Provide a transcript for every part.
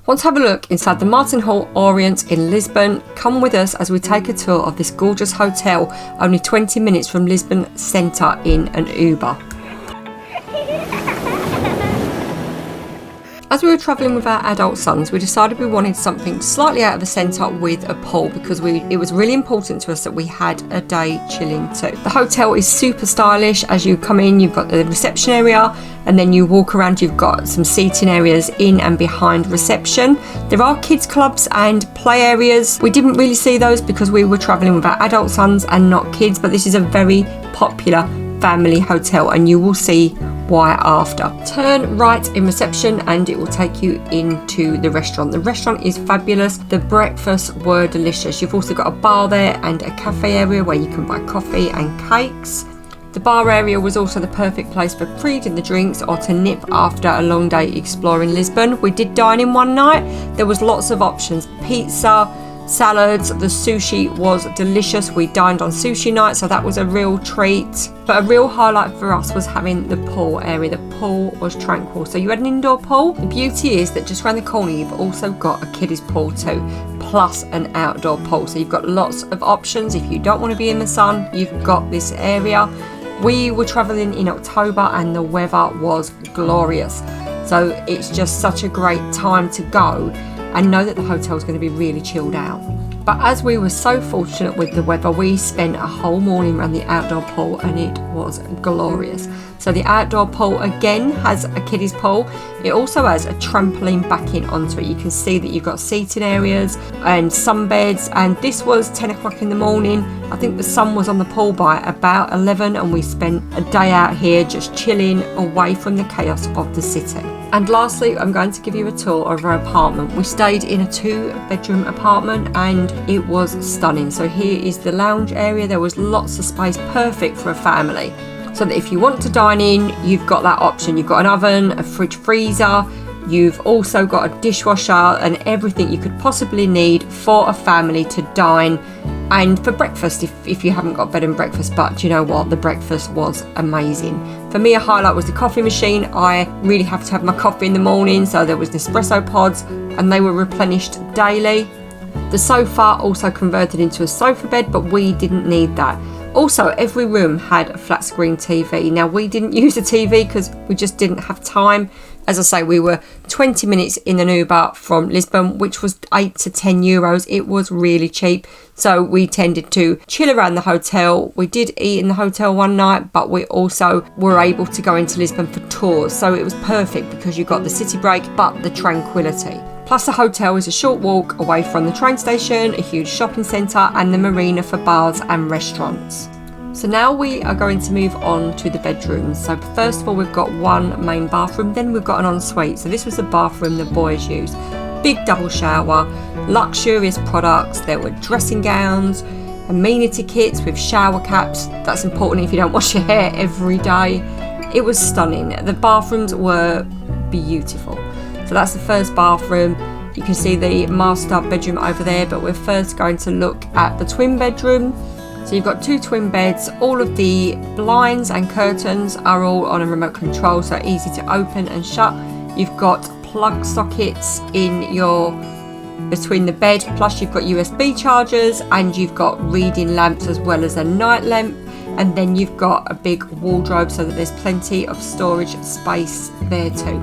Want to have a look inside the Martinhal Oriente in Lisbon? Come with us as we take a tour of this gorgeous hotel, only 20 minutes from Lisbon centre in an Uber. As we were travelling with our adult sons, we decided we wanted something slightly out of the centre with a pool because it was really important to us that we had a day chilling too. The hotel is super stylish. As you come in, you've got the reception area, and then you walk around, you've got some seating areas in and behind reception. There are kids clubs and play areas. We didn't really see those because we were travelling with our adult sons and not kids, but this is a very popular family hotel and you will see why after. Turn right in reception and it will take you into the restaurant. The restaurant is fabulous. The breakfasts were delicious. You've also got a bar there and a cafe area where you can buy coffee and cakes. The bar area was also the perfect place for pre-dinner drinks or to nip after a long day exploring Lisbon. We did dine in one night. There was lots of options. Pizza, salads, the sushi was delicious. We dined on sushi night, so that was a real treat. But a real highlight for us was having the pool area. The pool was tranquil. So you had an indoor pool. The beauty is that just around the corner you've also got a kiddies pool too, plus an outdoor pool. So you've got lots of options. If you don't want to be in the sun, you've got this area. We were travelling in October and the weather was glorious. So it's just such a great time to go and know that the hotel is going to be really chilled out. But as we were so fortunate with the weather, we spent a whole morning around the outdoor pool and it was glorious. So the outdoor pool again has a kiddies pool. It also has a trampoline backing onto it. You can see that you've got seating areas and sunbeds, and this was 10 o'clock in the morning. I think the sun was on the pool by about 11 and we spent a day out here just chilling away from the chaos of the city. And lastly, I'm going to give you a tour of our apartment. We stayed in a 2-bedroom apartment and it was stunning. So here is the lounge area. There was lots of space, perfect for a family. So that if you want to dine in, you've got that option. You've got an oven, a fridge freezer, you've also got a dishwasher and everything you could possibly need for a family to dine and for breakfast if you haven't got bed and breakfast. But you know what, the breakfast was amazing. For me, a highlight was the coffee machine. I really have to have my coffee in the morning, so there was Nespresso pods and they were replenished daily. The sofa also converted into a sofa bed, but we didn't need that. Also, every room had a flat screen TV. Now, we didn't use the TV because we just didn't have time. As I say, we were 20 minutes in an Uber from Lisbon, which was 8 to 10 euros. It was really cheap. So we tended to chill around the hotel. We did eat in the hotel one night, but we also were able to go into Lisbon for tours. So it was perfect because you got the city break, but the tranquility. Plus the hotel is a short walk away from the train station, a huge shopping centre and the marina for bars and restaurants. So now we are going to move on to the bedrooms. So first of all, we've got one main bathroom, then we've got an ensuite. So this was the bathroom the boys used. Big double shower, luxurious products. There were dressing gowns, amenity kits with shower caps. That's important if you don't wash your hair every day. It was stunning. The bathrooms were beautiful. So that's the first bathroom. You can see the master bedroom over there, but we're first going to look at the twin bedroom. So you've got 2 twin beds. All of the blinds and curtains are all on a remote control, so easy to open and shut. You've got plug sockets between the bed, plus you've got USB chargers and you've got reading lamps as well as a night lamp. And then you've got a big wardrobe so that there's plenty of storage space there too.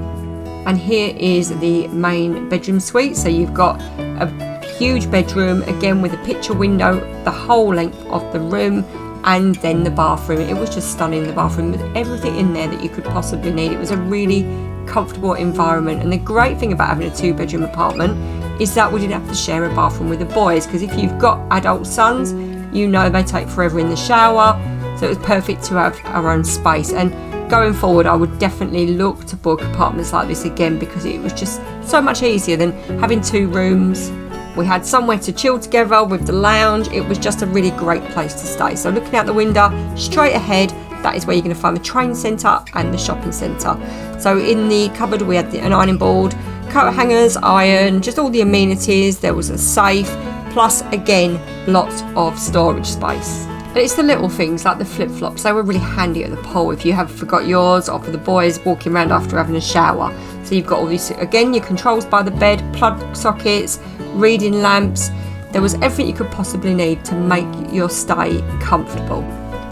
And here is the main bedroom suite. So you've got a huge bedroom, again with a picture window the whole length of the room, and then the bathroom. It was just stunning, the bathroom with everything in there that you could possibly need. It was a really comfortable environment, and the great thing about having a 2-bedroom apartment is that we didn't have to share a bathroom with the boys, because if you've got adult sons, you know they take forever in the shower, so it was perfect to have our own space. And going forward, I would definitely look to book apartments like this again because it was just so much easier than having 2 rooms. We had somewhere to chill together with the lounge. It was just a really great place to stay. So looking out the window, straight ahead, that is where you're going to find the train centre and the shopping centre. So in the cupboard, we had an ironing board, coat hangers, iron, just all the amenities. There was a safe, plus again, lots of storage space. And it's the little things like the flip-flops. They were really handy at the pool if you have forgot yours, or for the boys walking around after having a shower. So you've got all these, again, your controls by the bed, plug sockets, reading lamps. There was everything you could possibly need to make your stay comfortable.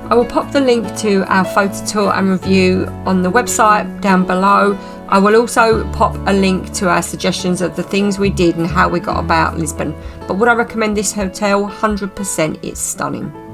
I will pop the link to our photo tour and review on the website down below. I will also pop a link to our suggestions of the things we did and how we got about Lisbon. But would I recommend this hotel? 100%, it's stunning.